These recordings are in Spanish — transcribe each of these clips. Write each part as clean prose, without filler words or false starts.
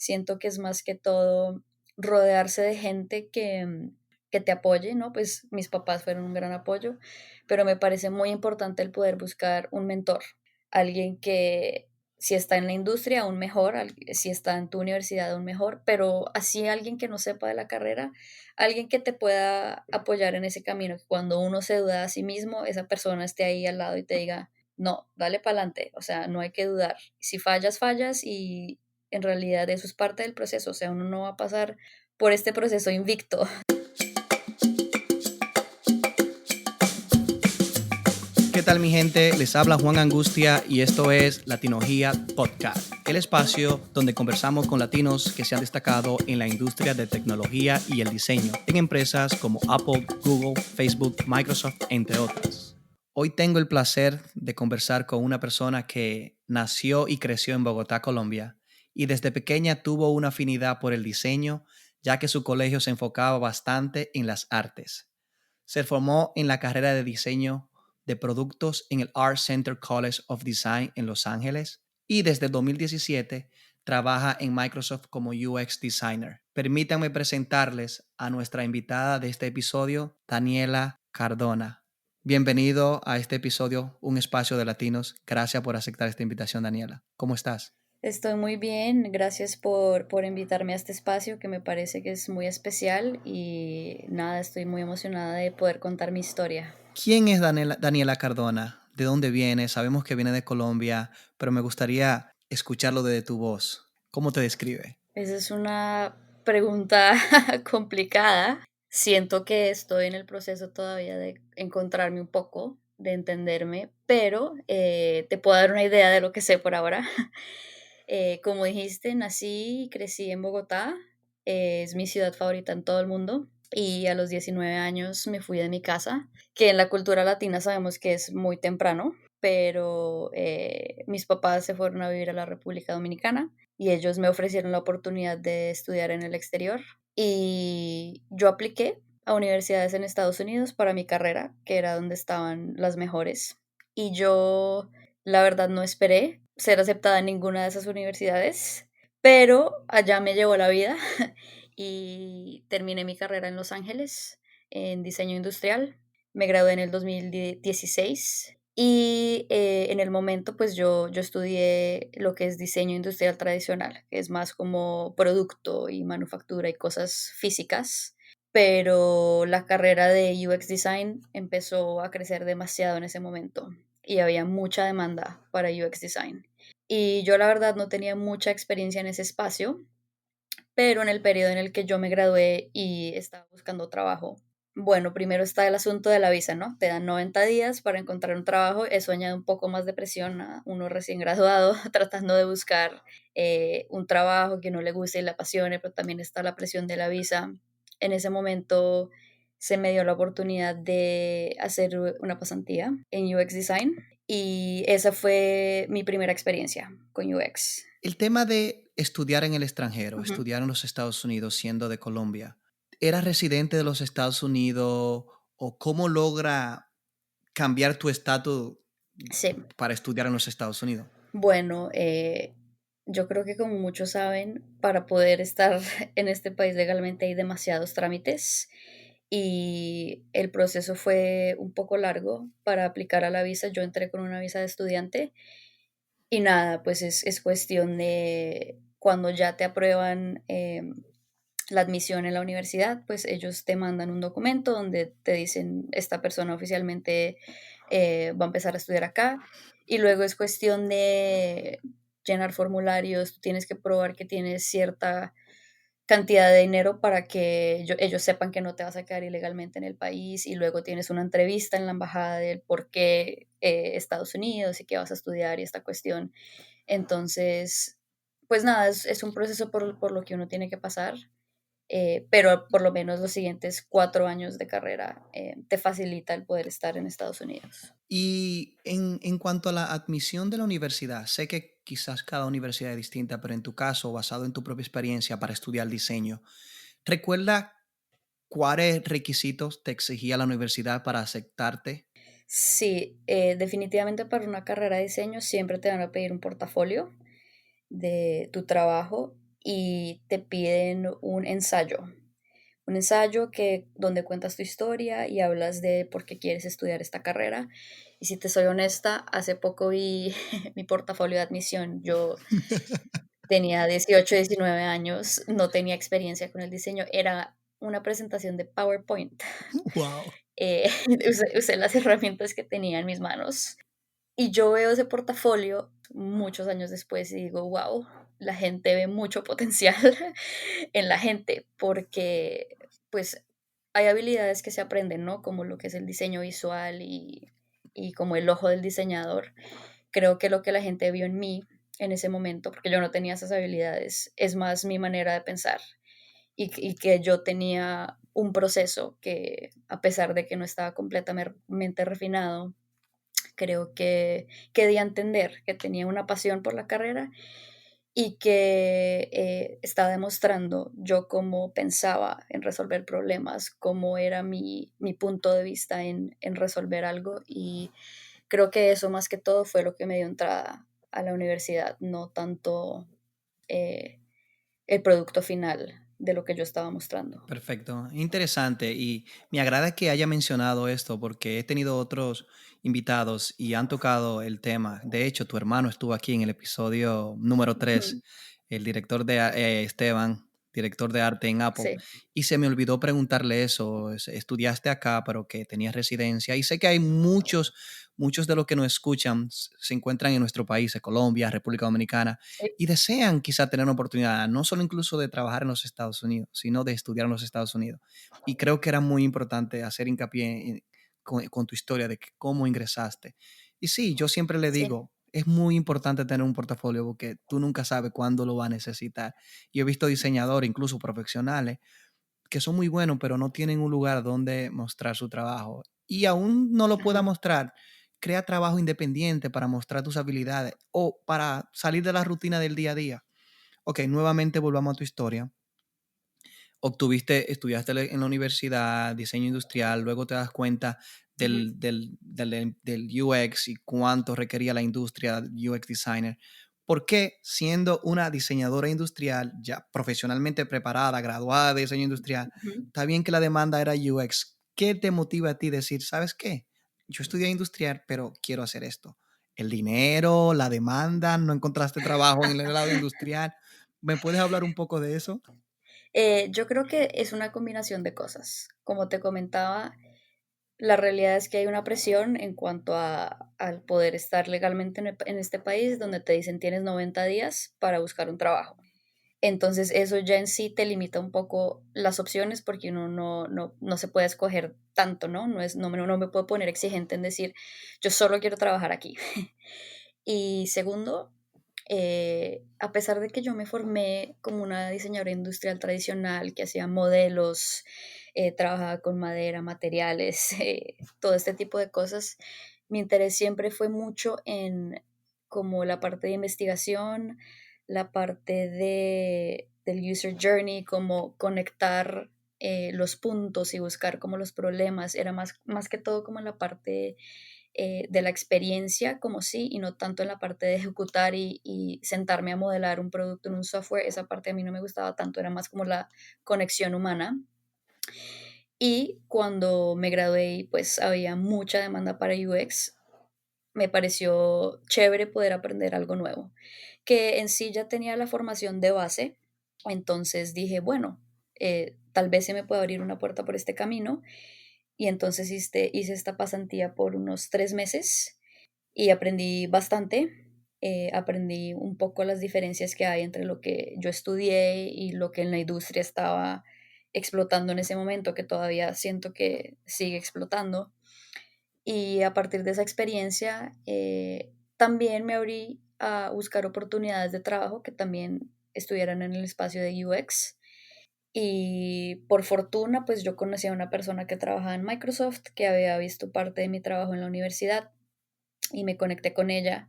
Siento que es más que todo rodearse de gente que te apoye, ¿no? Pues mis papás fueron un gran apoyo, pero me parece muy importante el poder buscar un mentor, alguien que si está en la industria aún mejor, si está en tu universidad aún mejor, pero así alguien que no sepa de la carrera, alguien que te pueda apoyar en ese camino, que cuando uno se duda a sí mismo, esa persona esté ahí al lado y te diga, no, dale para adelante, o sea, no hay que dudar. Si fallas, fallas y en realidad eso es parte del proceso, o sea, uno no va a pasar por este proceso invicto. ¿Qué tal mi gente? Les habla Juan Angustia y esto es Latinología Podcast, el espacio donde conversamos con latinos que se han destacado en la industria de tecnología y el diseño en empresas como Apple, Google, Facebook, Microsoft, entre otras. Hoy tengo el placer de conversar con una persona que nació y creció en Bogotá, Colombia, y desde pequeña tuvo una afinidad por el diseño, ya que su colegio se enfocaba bastante en las artes. Se formó en la carrera de diseño de productos en el Art Center College of Design en Los Ángeles y desde 2017 trabaja en Microsoft como UX Designer. Permítanme presentarles a nuestra invitada de este episodio, Daniela Cardona. Bienvenido a este episodio, Un Espacio de Latinos. Gracias por aceptar esta invitación, Daniela. ¿Cómo estás? Estoy muy bien, gracias por invitarme a este espacio que me parece que es muy especial y nada, estoy muy emocionada de poder contar mi historia. ¿Quién es Daniela Cardona? ¿De dónde viene? Sabemos que viene de Colombia, pero me gustaría escucharlo desde tu voz. ¿Cómo te describe? Esa es una pregunta complicada. Siento que estoy en el proceso todavía de encontrarme un poco, de entenderme, pero te puedo dar una idea de lo que sé por ahora. Como dijiste, nací y crecí en Bogotá, es mi ciudad favorita en todo el mundo y a los 19 años me fui de mi casa, que en la cultura latina sabemos que es muy temprano, pero mis papás se fueron a vivir a la República Dominicana y ellos me ofrecieron la oportunidad de estudiar en el exterior y yo apliqué a universidades en Estados Unidos para mi carrera, que era donde estaban las mejores. Y yo, la verdad, no esperé ser aceptada en ninguna de esas universidades, pero allá me llevó la vida y terminé mi carrera en Los Ángeles en diseño industrial. Me gradué en el 2016 y en el momento pues yo estudié lo que es diseño industrial tradicional, que es más como producto y manufactura y cosas físicas, pero la carrera de UX Design empezó a crecer demasiado en ese momento y había mucha demanda para UX Design. Y yo la verdad no tenía mucha experiencia en ese espacio, pero en el periodo en el que yo me gradué y estaba buscando trabajo, bueno, primero está el asunto de la visa, ¿no? Te dan 90 días para encontrar un trabajo, eso añade un poco más de presión a uno recién graduado tratando de buscar un trabajo que no le guste y le apasione, pero también está la presión de la visa. En ese momento se me dio la oportunidad de hacer una pasantía en UX Design y esa fue mi primera experiencia con UX. El tema de estudiar en el extranjero, Ujú. estudiar en los Estados Unidos siendo de Colombia, ¿eras residente de los Estados Unidos o cómo logra cambiar tu estatus Sí. para estudiar en los Estados Unidos? Bueno, yo creo que como muchos saben, para poder estar en este país legalmente hay demasiados trámites y el proceso fue un poco largo para aplicar a la visa. Yo entré con una visa de estudiante y nada, pues es cuestión de cuando ya te aprueban la admisión en la universidad, pues ellos te mandan un documento donde te dicen esta persona oficialmente va a empezar a estudiar acá y luego es cuestión de llenar formularios, tú tienes que probar que tienes cierta cantidad de dinero para que ellos sepan que no te vas a quedar ilegalmente en el país y luego tienes una entrevista en la embajada del por qué Estados Unidos y qué vas a estudiar y esta cuestión. Entonces, pues nada, es un proceso por lo que uno tiene que pasar, pero por lo menos los siguientes 4 años de carrera te facilita el poder estar en Estados Unidos. Y en cuanto a la admisión de la universidad, sé que quizás cada universidad es distinta, pero en tu caso, basado en tu propia experiencia para estudiar diseño, ¿recuerda cuáles requisitos te exigía la universidad para aceptarte? Sí, definitivamente para una carrera de diseño siempre te van a pedir un portafolio de tu trabajo y te piden un ensayo donde cuentas tu historia y hablas de por qué quieres estudiar esta carrera. Y si te soy honesta, hace poco vi mi portafolio de admisión. Yo tenía 18, 19 años, no tenía experiencia con el diseño, era una presentación de PowerPoint. Wow. Usé las herramientas que tenía en mis manos y yo veo ese portafolio muchos años después y digo, wow, la gente ve mucho potencial en la gente porque pues hay habilidades que se aprenden, ¿no? Como lo que es el diseño visual y como el ojo del diseñador. Creo que lo que la gente vio en mí en ese momento, porque yo no tenía esas habilidades, es más mi manera de pensar y que yo tenía un proceso que a pesar de que no estaba completamente refinado, creo que di a entender que tenía una pasión por la carrera y que estaba demostrando yo cómo pensaba en resolver problemas, cómo era mi punto de vista en resolver algo y creo que eso más que todo fue lo que me dio entrada a la universidad, no tanto eh, el producto final de lo que yo estaba mostrando. Perfecto, interesante y me agrada que haya mencionado esto porque he tenido otros invitados y han tocado el tema. De hecho, tu hermano estuvo aquí en el episodio número 3, Ujú. el director de Esteban, director de arte en Apple, Sí, y se me olvidó preguntarle eso. Estudiaste acá, pero que tenías residencia y sé que hay muchos de los que nos escuchan se encuentran en nuestro país, en Colombia, República Dominicana sí, y desean quizá tener una oportunidad, no solo incluso de trabajar en los Estados Unidos, sino de estudiar en los Estados Unidos. Y creo que era muy importante hacer hincapié con tu historia de cómo ingresaste. Y sí, yo siempre le sí. digo, es muy importante tener un portafolio porque tú nunca sabes cuándo lo vas a necesitar. Yo he visto diseñadores, incluso profesionales, que son muy buenos, pero no tienen un lugar donde mostrar su trabajo. Y aún no lo pueda Ajá. mostrar, crea trabajo independiente para mostrar tus habilidades o para salir de la rutina del día a día. Ok, nuevamente volvamos a tu historia. Estudiaste en la universidad, diseño industrial, luego te das cuenta Ujú. del UX y cuánto requería la industria UX designer. ¿Por qué siendo una diseñadora industrial, ya profesionalmente preparada, graduada de diseño industrial, Ujú. está bien que la demanda era UX? ¿Qué te motiva a ti decir, sabes qué? Yo estudié industrial, pero quiero hacer esto. El dinero, la demanda, no encontraste trabajo en el lado industrial. ¿Me puedes hablar un poco de eso? Yo creo que es una combinación de cosas. Como te comentaba, la realidad es que hay una presión en cuanto al poder estar legalmente en este país donde te dicen tienes 90 días para buscar un trabajo. Entonces eso ya en sí te limita un poco las opciones porque uno no se puede escoger tanto, ¿no? No me puedo poner exigente en decir, yo solo quiero trabajar aquí. Y segundo, a pesar de que yo me formé como una diseñadora industrial tradicional que hacía modelos, trabajaba con madera, materiales, todo este tipo de cosas, mi interés siempre fue mucho en como la parte de investigación, la parte del user journey, como conectar los puntos y buscar como los problemas, era más que todo como la parte de la experiencia como sí, y no tanto en la parte de ejecutar y sentarme a modelar un producto en un software, esa parte a mí no me gustaba tanto, era más como la conexión humana. Y cuando me gradué y pues había mucha demanda para UX, me pareció chévere poder aprender algo nuevo, que en sí ya tenía la formación de base, entonces dije, bueno, tal vez se me puede abrir una puerta por este camino, y entonces hice esta pasantía por unos 3 meses y aprendí bastante. Aprendí un poco las diferencias que hay entre lo que yo estudié y lo que en la industria estaba explotando en ese momento, que todavía siento que sigue explotando. Y a partir de esa experiencia, también me abrí a buscar oportunidades de trabajo que también estuvieran en el espacio de UX. Y por fortuna, pues yo conocí a una persona que trabajaba en Microsoft, que había visto parte de mi trabajo en la universidad y me conecté con ella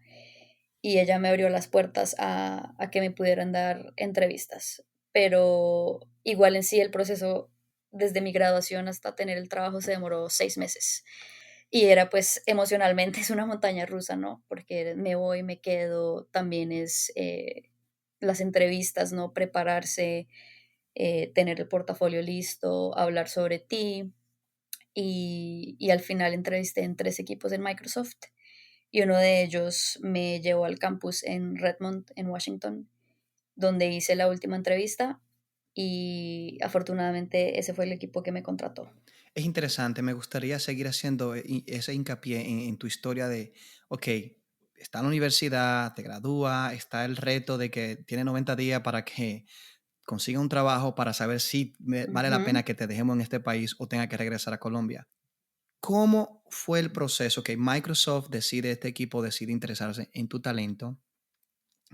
y ella me abrió las puertas a que me pudieran dar entrevistas. Pero igual en sí el proceso desde mi graduación hasta tener el trabajo se demoró 6 meses. Y era pues emocionalmente es una montaña rusa, ¿no? Porque me voy, me quedo, también es las entrevistas, ¿no? Prepararse, tener el portafolio listo, hablar sobre ti. Y al final entrevisté en 3 equipos en Microsoft y uno de ellos me llevó al campus en Redmond, en Washington, donde hice la última entrevista y afortunadamente ese fue el equipo que me contrató. Es interesante, me gustaría seguir haciendo ese hincapié en tu historia de, ok, está en la universidad, te gradúa, está el reto de que tiene 90 días para que consiga un trabajo para saber si vale la Ujú, pena que te dejemos en este país o tenga que regresar a Colombia. ¿Cómo fue el proceso que Microsoft decide, este equipo decide interesarse en tu talento?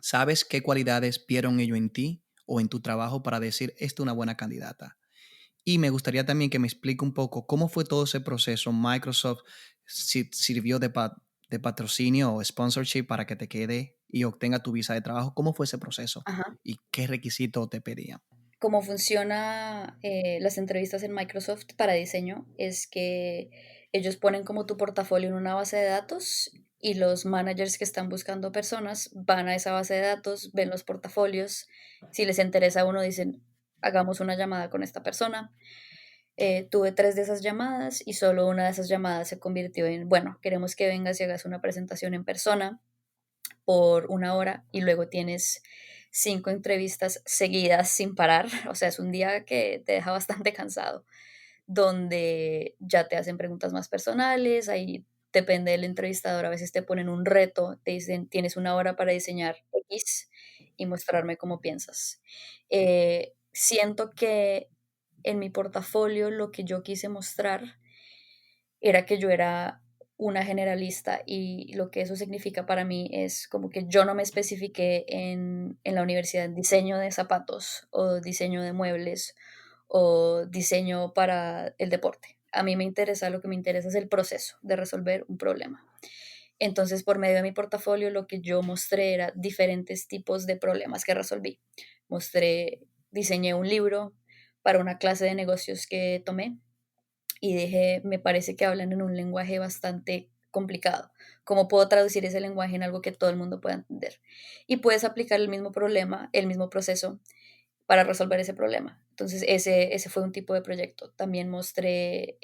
¿Sabes qué cualidades vieron ellos en ti o en tu trabajo para decir, esta es una buena candidata? Y me gustaría también que me explique un poco cómo fue todo ese proceso. Microsoft sirvió de patrocinio o sponsorship para que te quede y obtenga tu visa de trabajo. ¿Cómo fue ese proceso? ajá. ¿Y qué requisitos te pedían? Cómo funciona las entrevistas en Microsoft para diseño es que ellos ponen como tu portafolio en una base de datos y los managers que están buscando personas van a esa base de datos, ven los portafolios, si les interesa a uno dicen, hagamos una llamada con esta persona. Tuve 3 de esas llamadas y solo una de esas llamadas se convirtió en, bueno, queremos que vengas y hagas una presentación en persona por 1 hora y luego tienes 5 entrevistas seguidas sin parar. O sea, es un día que te deja bastante cansado, donde ya te hacen preguntas más personales, ahí depende del entrevistador, a veces te ponen un reto, te dicen, tienes 1 hora para diseñar X y mostrarme cómo piensas. Siento que en mi portafolio lo que yo quise mostrar era que yo era una generalista y lo que eso significa para mí es como que yo no me especifiqué en la universidad en diseño de zapatos o diseño de muebles o diseño para el deporte. A mí me interesa, lo que me interesa es el proceso de resolver un problema. Entonces, por medio de mi portafolio, lo que yo mostré era diferentes tipos de problemas que resolví. Diseñé un libro para una clase de negocios que tomé y dije, me parece que hablan en un lenguaje bastante complicado. ¿Cómo puedo traducir ese lenguaje en algo que todo el mundo pueda entender? Y puedes aplicar el mismo problema, el mismo proceso para resolver ese problema. Entonces, ese fue un tipo de proyecto. También mostré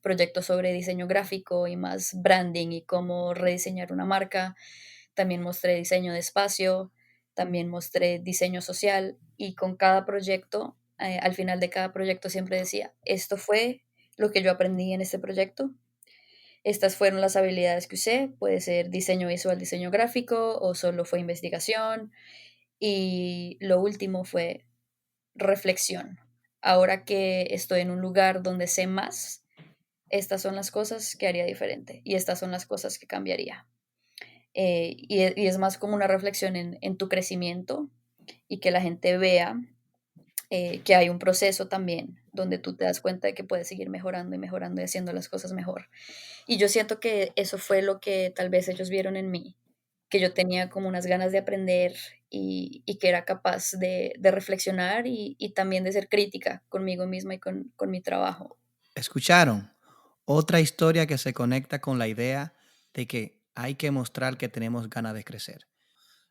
proyectos sobre diseño gráfico y más branding y cómo rediseñar una marca. También mostré diseño de espacio, también mostré diseño social y con cada proyecto, al final de cada proyecto siempre decía, esto fue lo que yo aprendí en este proyecto, estas fueron las habilidades que usé, puede ser diseño visual, diseño gráfico o solo fue investigación. Y lo último fue reflexión. Ahora que estoy en un lugar donde sé más, estas son las cosas que haría diferente y estas son las cosas que cambiaría. Y es más como una reflexión en tu crecimiento y que la gente vea que hay un proceso también donde tú te das cuenta de que puedes seguir mejorando y mejorando y haciendo las cosas mejor. Y yo siento que eso fue lo que tal vez ellos vieron en mí, que yo tenía como unas ganas de aprender y que era capaz de reflexionar y también de ser crítica conmigo misma y con mi trabajo. ¿Escucharon? Otra historia que se conecta con la idea de que hay que mostrar que tenemos ganas de crecer.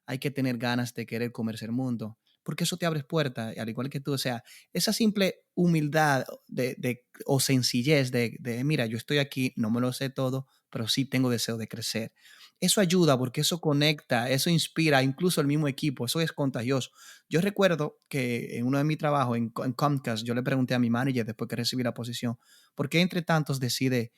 Hay que tener ganas de querer comerse el mundo, porque eso te abre puertas, al igual que tú. O sea, esa simple humildad o sencillez mira, yo estoy aquí, no me lo sé todo, pero sí tengo deseo de crecer. Eso ayuda porque eso conecta, eso inspira, incluso el mismo equipo, eso es contagioso. Yo recuerdo que en uno de mis trabajos en Comcast, yo le pregunté a mi manager después que recibí la posición, ¿por qué entre tantos decide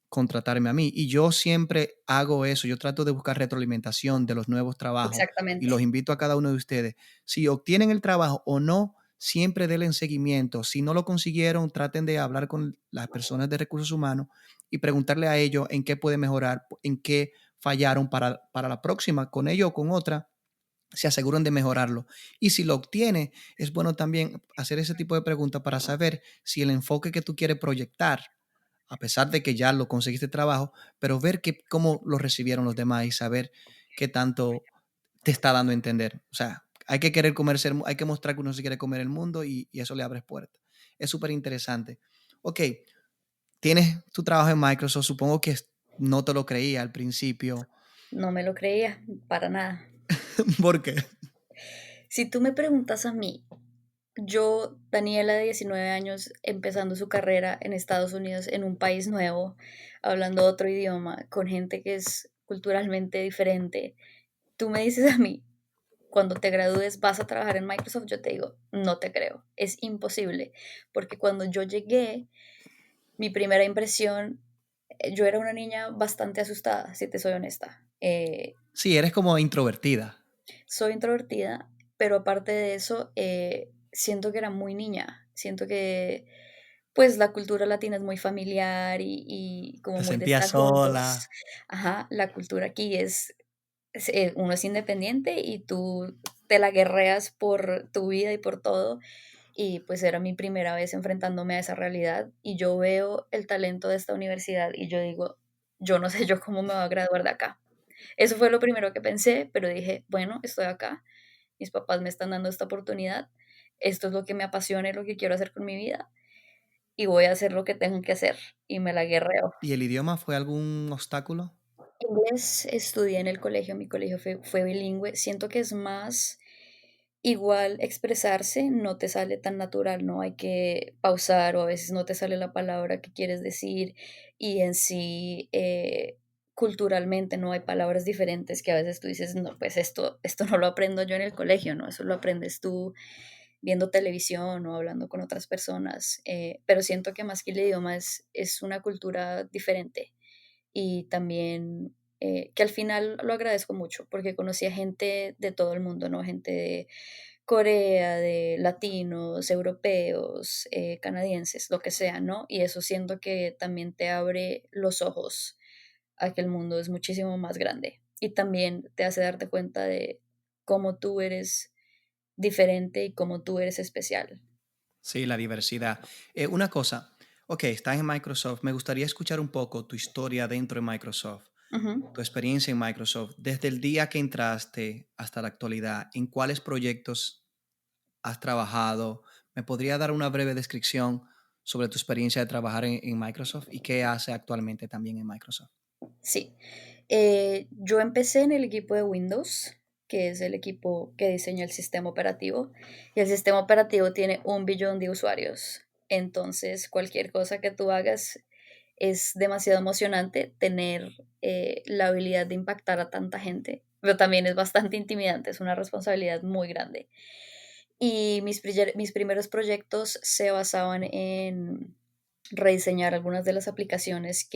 contratarme a mí? Y yo siempre hago eso, yo trato de buscar retroalimentación de los nuevos trabajos y los Exactamente, invito a cada uno de ustedes. Si obtienen el trabajo o no, siempre denle seguimiento. Si no lo consiguieron, traten de hablar con las personas de recursos humanos y preguntarle a ellos en qué puede mejorar, en qué fallaron para la próxima, con ellos o con otra, se aseguran de mejorarlo. Y si lo obtiene, es bueno también hacer ese tipo de preguntas para saber si el enfoque que tú quieres proyectar, a pesar de que ya lo conseguiste trabajo, pero ver cómo lo recibieron los demás y saber qué tanto te está dando a entender. O sea, hay que querer comerse, hay que mostrar que uno se quiere comer el mundo y eso le abre puertas. Es súper interesante. Ok, tienes tu trabajo en Microsoft, supongo que no te lo creía al principio. no me lo creía para nada. ¿Por qué? Si tú me preguntas a mí, yo, Daniela, de 19 años, empezando su carrera en Estados Unidos, en un país nuevo, hablando otro idioma, con gente que es culturalmente diferente, tú me dices a mí, cuando te gradúes vas a trabajar en Microsoft, yo te digo, no te creo, es imposible, porque cuando yo llegué, mi primera impresión, yo era una niña bastante asustada, si te soy honesta. Sí, eres como introvertida. Soy introvertida, pero aparte de eso, siento que era muy niña. Siento que, pues, la cultura latina es muy familiar y como Te muy de sentías estar juntos. sola. Ajá, la cultura aquí uno es independiente y tú te la guerreas por tu vida y por todo. Y pues era mi primera vez enfrentándome a esa realidad y yo veo el talento de esta universidad y yo digo, yo no sé yo cómo me voy a graduar de acá. Eso fue lo primero que pensé, pero dije, bueno, estoy acá, mis papás me están dando esta oportunidad, esto es lo que me apasiona y lo que quiero hacer con mi vida y voy a hacer lo que tengo que hacer y me la guerreo. ¿Y el idioma fue algún obstáculo? Inglés estudié en el colegio, mi colegio fue bilingüe, siento que es más igual expresarse, no te sale tan natural, no hay que pausar o a veces no te sale la palabra que quieres decir y en sí culturalmente no hay palabras diferentes que a veces tú dices, no, pues esto no lo aprendo yo en el colegio, ¿no? Eso lo aprendes tú viendo televisión o hablando con otras personas, pero siento que más que el idioma es una cultura diferente y también que al final lo agradezco mucho porque conocí a gente de todo el mundo, ¿no? Gente de Corea, de latinos, europeos, canadienses, lo que sea, ¿no? Y eso siento que también te abre los ojos a que el mundo es muchísimo más grande y también te hace darte cuenta de cómo tú eres diferente y cómo tú eres especial. Sí, la diversidad. Una cosa, ok, estás en Microsoft. Me gustaría escuchar un poco tu historia dentro de Microsoft, Ujú. tu experiencia en Microsoft, desde el día que entraste hasta la actualidad. ¿En cuáles proyectos has trabajado? ¿Me podría dar una breve descripción sobre tu experiencia de trabajar en Microsoft y qué hace actualmente también en Microsoft? Sí. Yo empecé en el equipo de Windows, que es el equipo que diseña el sistema operativo, y el sistema operativo tiene 1 billón de usuarios. Entonces, cualquier cosa que tú hagas es demasiado emocionante tener la habilidad de impactar a tanta gente, pero también es bastante intimidante, es una responsabilidad muy grande. Y mis primeros proyectos se basaban en rediseñar algunas de las aplicaciones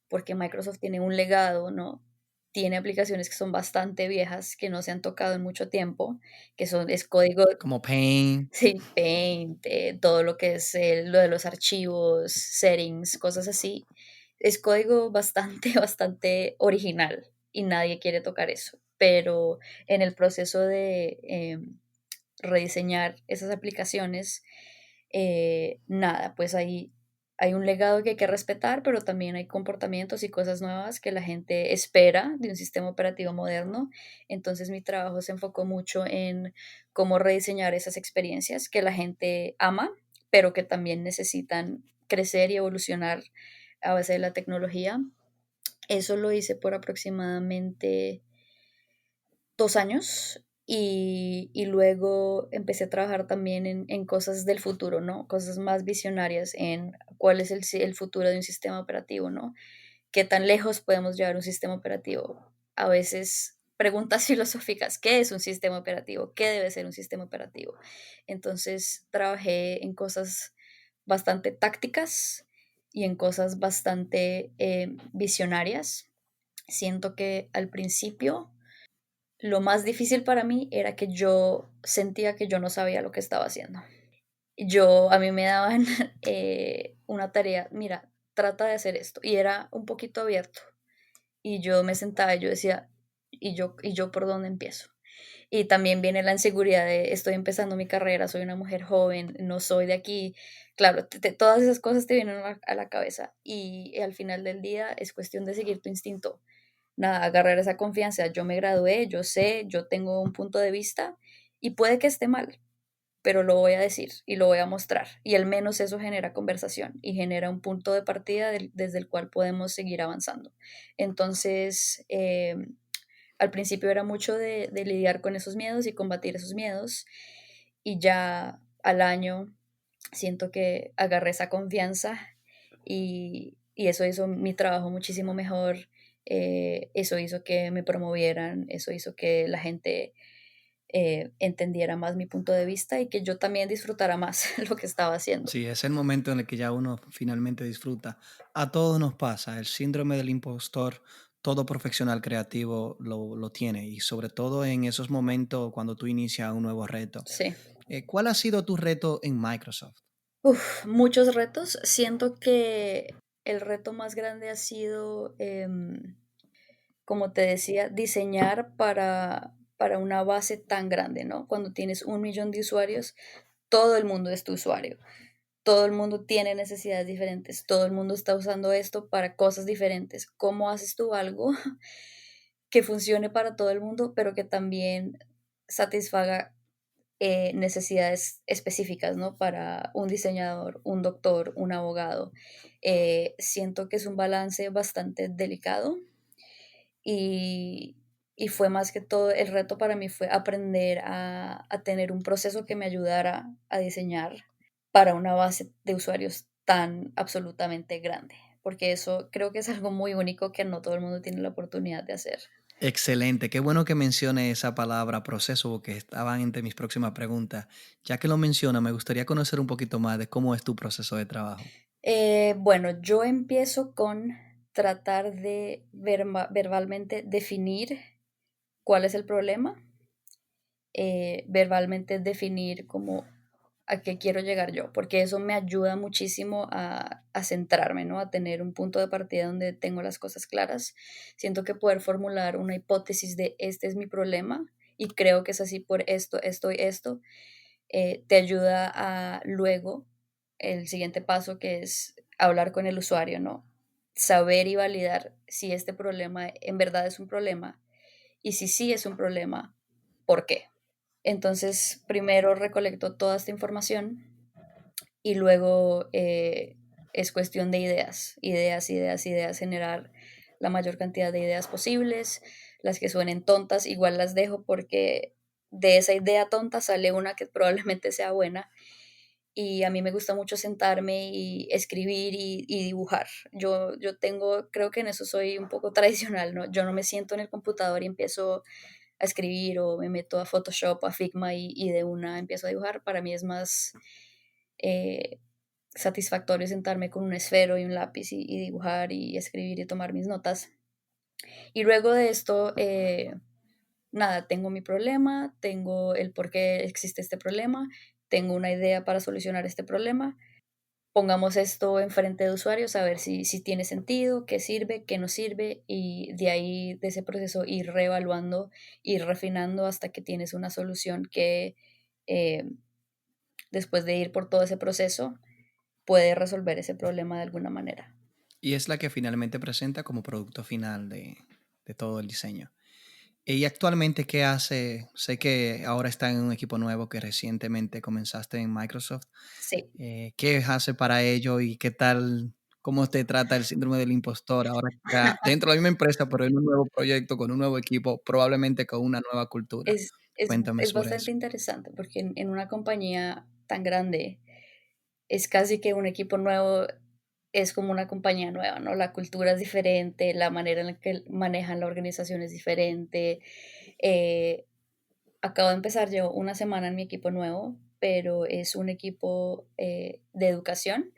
porque Microsoft tiene un legado, ¿no? Tiene aplicaciones que son bastante viejas, que no se han tocado en mucho tiempo, es código, Como Paint. sí, Paint, todo lo que es lo de los archivos, settings, cosas así. Es código bastante, bastante original y nadie quiere tocar eso. Pero en el proceso de rediseñar esas aplicaciones, nada, pues hay un legado que hay que respetar, pero también hay comportamientos y cosas nuevas que la gente espera de un sistema operativo moderno. Entonces mi trabajo se enfocó mucho en cómo rediseñar esas experiencias que la gente ama, pero que también necesitan crecer y evolucionar a base de la tecnología. Eso lo hice por aproximadamente 2 años y luego empecé a trabajar también en cosas del futuro, ¿no? Cosas más visionarias en cuál es el futuro de un sistema operativo, ¿no? ¿Qué tan lejos podemos llevar un sistema operativo? A veces preguntas filosóficas, ¿qué es un sistema operativo? ¿Qué debe ser un sistema operativo? Entonces trabajé en cosas bastante tácticas y en cosas bastante visionarias. Siento que al principio lo más difícil para mí era que yo sentía que yo no sabía lo que estaba haciendo. A mí me daban una tarea, mira, trata de hacer esto. Y era un poquito abierto. Y yo me sentaba y yo decía, ¿y yo por dónde empiezo? Y también viene la inseguridad de estoy empezando mi carrera, soy una mujer joven, no soy de aquí. Claro, todas esas cosas te vienen a la cabeza y al final del día es cuestión de seguir tu instinto. Nada, agarrar esa confianza. Yo me gradué, yo sé, yo tengo un punto de vista y puede que esté mal, pero lo voy a decir y lo voy a mostrar. Y al menos eso genera conversación y genera un punto de partida desde el cual podemos seguir avanzando. Entonces, al principio era mucho de lidiar con esos miedos y combatir esos miedos, y ya al año siento que agarré esa confianza y eso hizo mi trabajo muchísimo mejor, eso hizo que me promovieran, eso hizo que la gente entendiera más mi punto de vista y que yo también disfrutara más lo que estaba haciendo. Sí, es el momento en el que ya uno finalmente disfruta. A todos nos pasa, el síndrome del impostor, todo profesional creativo lo tiene y sobre todo en esos momentos cuando tú inicias un nuevo reto. Sí. ¿Cuál ha sido tu reto en Microsoft? Muchos retos. Siento que el reto más grande ha sido, como te decía, diseñar para una base tan grande, ¿no? Cuando tienes 1 millón de usuarios, todo el mundo es tu usuario. Todo el mundo tiene necesidades diferentes. Todo el mundo está usando esto para cosas diferentes. ¿Cómo haces tú algo que funcione para todo el mundo, pero que también satisfaga necesidades específicas, ¿no? Para un diseñador, un doctor, un abogado. Siento que es un balance bastante delicado y, y fue más que todo, el reto para mí fue aprender a tener un proceso que me ayudara a diseñar para una base de usuarios tan absolutamente grande, porque eso creo que es algo muy único que no todo el mundo tiene la oportunidad de hacer. Excelente, qué bueno que mencione esa palabra proceso, porque estaban entre mis próximas preguntas. Ya que lo menciona, me gustaría conocer un poquito más de cómo es tu proceso de trabajo. Bueno, yo empiezo con tratar de verbalmente definir cuál es el problema, verbalmente definir como a qué quiero llegar yo, porque eso me ayuda muchísimo a centrarme, ¿no? A tener un punto de partida donde tengo las cosas claras. Siento que poder formular una hipótesis de este es mi problema y creo que es así por esto, esto y esto, te ayuda a luego el siguiente paso que es hablar con el usuario, ¿no? Saber y validar si este problema en verdad es un problema y si sí es un problema, ¿por qué? Entonces, primero recolecto toda esta información y luego es cuestión de ideas, ideas, ideas, ideas, generar la mayor cantidad de ideas posibles, las que suenen tontas, igual las dejo porque de esa idea tonta sale una que probablemente sea buena y a mí me gusta mucho sentarme y escribir y dibujar. Yo tengo, creo que en eso soy un poco tradicional, ¿no? Yo no me siento en el computador y empiezo a escribir o me meto a Photoshop, a Figma y de una empiezo a dibujar. Para mí es más eh, satisfactorio sentarme con un esfero y un lápiz y dibujar y escribir y tomar mis notas. Y luego de esto, nada, tengo mi problema, tengo el por qué existe este problema, tengo una idea para solucionar este problema. Pongamos esto enfrente de usuarios a ver si tiene sentido, qué sirve, qué no sirve, y de ahí, de ese proceso, ir reevaluando, ir refinando hasta que tienes una solución que eh, después de ir por todo ese proceso puede resolver ese problema de alguna manera. Y es la que finalmente presenta como producto final de todo el diseño. ¿Y actualmente qué hace? Sé que ahora está en un equipo nuevo que recientemente comenzaste en Microsoft. Sí, ¿Qué hace para ello y qué tal, cómo te trata el síndrome del impostor ahora que está dentro de la misma empresa, pero en un nuevo proyecto, con un nuevo equipo, probablemente con una nueva cultura? Cuéntame es sobre bastante eso. interesante porque en una compañía tan grande es casi que un equipo nuevo es como una compañía nueva, ¿no? La cultura es diferente, la manera en la que manejan la organización es diferente. Eh, Acabo de empezar, llevo una semana en mi equipo nuevo, pero es un equipo de educación.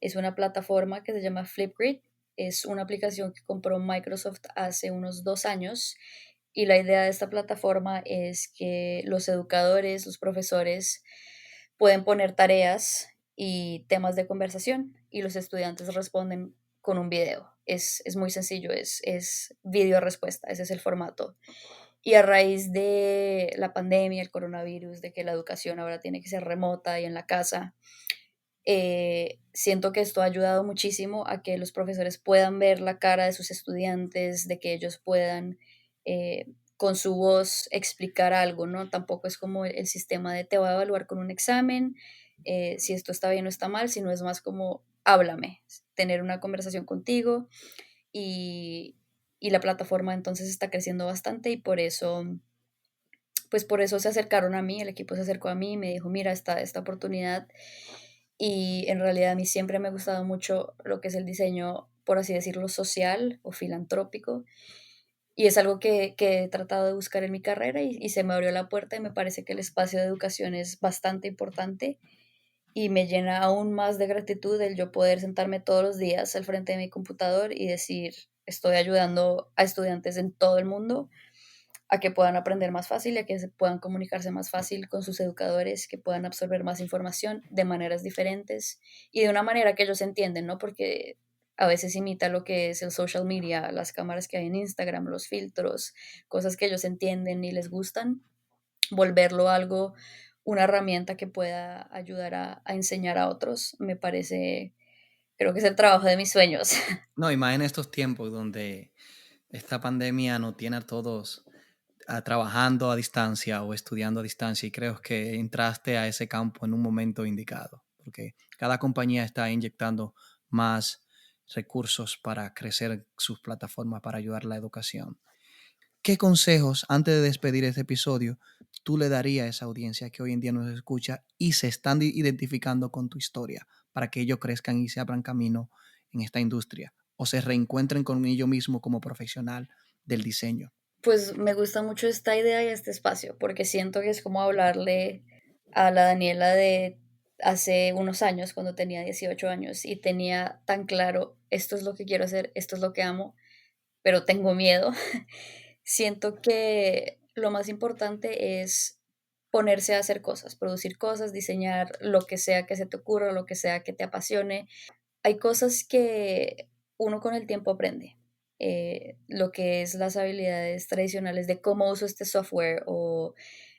Es una plataforma que se llama Flipgrid. Es una aplicación que compró Microsoft hace unos 2 años y la idea de esta plataforma es que los educadores, los profesores pueden poner tareas y temas de conversación y los estudiantes responden con un video. Es muy sencillo, es video respuesta, ese es el formato. Y a raíz de la pandemia, el coronavirus, de que la educación ahora tiene que ser remota y en la casa, siento que esto ha ayudado muchísimo a que los profesores puedan ver la cara de sus estudiantes, de que ellos puedan con su voz explicar algo, ¿no? Tampoco es como el sistema de te voy a evaluar con un examen, si esto está bien o está mal, sino es más como háblame, tener una conversación contigo y, y la plataforma entonces está creciendo bastante y pues por eso se acercaron a mí, el equipo se acercó a mí y me dijo, mira, esta oportunidad. Y en realidad a mí siempre me ha gustado mucho lo que es el diseño, por así decirlo, social o filantrópico. Y es algo que he tratado de buscar en mi carrera y se me abrió la puerta y me parece que el espacio de educación es bastante importante y me llena aún más de gratitud el yo poder sentarme todos los días al frente de mi computador y decir, estoy ayudando a estudiantes en todo el mundo a que puedan aprender más fácil, a que se puedan comunicarse más fácil con sus educadores, que puedan absorber más información de maneras diferentes y de una manera que ellos entienden, ¿no? Porque a veces imita lo que es el social media, las cámaras que hay en Instagram, los filtros, cosas que ellos entienden y les gustan, volverlo algo, una herramienta que pueda ayudar a enseñar a otros, me parece, creo que es el trabajo de mis sueños. No, y más en estos tiempos donde esta pandemia nos tiene a todos trabajando a distancia o estudiando a distancia y creo que entraste a ese campo en un momento indicado, porque cada compañía está inyectando más recursos para crecer sus plataformas para ayudar a la educación. ¿Qué consejos, antes de despedir este episodio, tú le darías a esa audiencia que hoy en día nos escucha y se están identificando con tu historia para que ellos crezcan y se abran camino en esta industria o se reencuentren con ellos mismos como profesional del diseño? Pues me gusta mucho esta idea y este espacio, porque siento que es como hablarle a la Daniela de hace unos años, cuando tenía 18 años y tenía tan claro, esto es lo que quiero hacer, esto es lo que amo, pero tengo miedo. Siento que lo más importante es ponerse a hacer cosas, producir cosas, diseñar lo que sea que se te ocurra, lo que sea que te apasione. Hay cosas que uno con el tiempo aprende. Lo que es las habilidades tradicionales de cómo uso este software o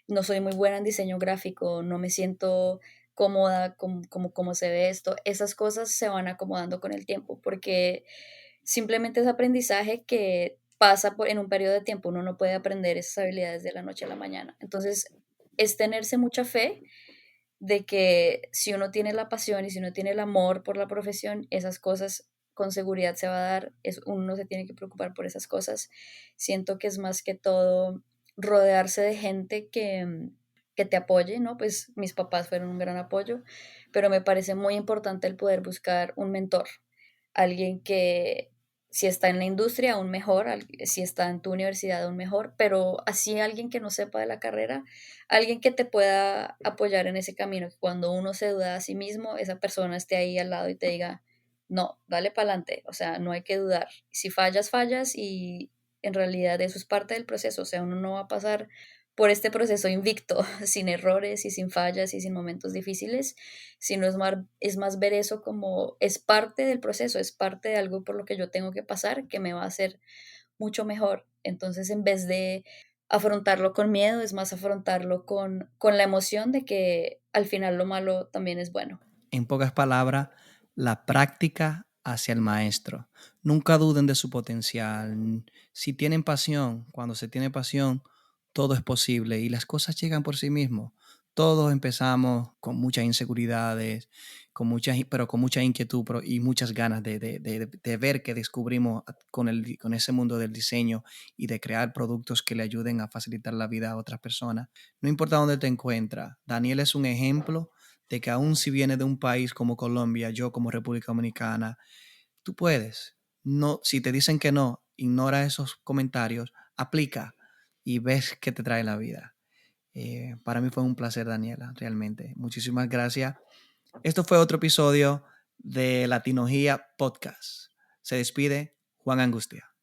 no soy muy buena en diseño gráfico, no me siento cómoda con cómo se ve esto, esas cosas se van acomodando con el tiempo porque simplemente es aprendizaje que pasa en un periodo de tiempo, uno no puede aprender esas habilidades de la noche a la mañana. Entonces, es tenerse mucha fe de que si uno tiene la pasión y si uno tiene el amor por la profesión, esas cosas con seguridad se va a dar, uno no se tiene que preocupar por esas cosas. Siento que es más que todo rodearse de gente que te apoye, ¿no? Pues mis papás fueron un gran apoyo, pero me parece muy importante el poder buscar un mentor, alguien que si está en la industria aún mejor, si está en tu universidad aún mejor, pero así alguien que no sepa de la carrera, alguien que te pueda apoyar en ese camino, que cuando uno se duda a sí mismo, esa persona esté ahí al lado y te diga, no, dale para adelante, o sea, no hay que dudar. Si fallas, fallas y en realidad eso es parte del proceso, o sea, uno no va a pasar por este proceso invicto, sin errores y sin fallas y sin momentos difíciles, sino es más ver eso como es parte del proceso, es parte de algo por lo que yo tengo que pasar, que me va a hacer mucho mejor. Entonces, en vez de afrontarlo con miedo, es más afrontarlo con la emoción de que al final lo malo también es bueno. En pocas palabras, la práctica hacia el maestro. Nunca duden de su potencial. Si tienen pasión, cuando se tiene pasión, todo es posible y las cosas llegan por sí mismos. Todos empezamos con muchas inseguridades, pero con mucha inquietud y muchas ganas de ver que descubrimos con ese mundo del diseño y de crear productos que le ayuden a facilitar la vida a otras personas. No importa dónde te encuentras, Daniel es un ejemplo de que aún si vienes de un país como Colombia, yo como República Dominicana, tú puedes. No, si te dicen que no, ignora esos comentarios, aplica y ves qué te trae la vida. Para mí fue un placer, Daniela, realmente. Muchísimas gracias. Esto fue otro episodio de Latinogía Podcast. Se despide Juan Angustia.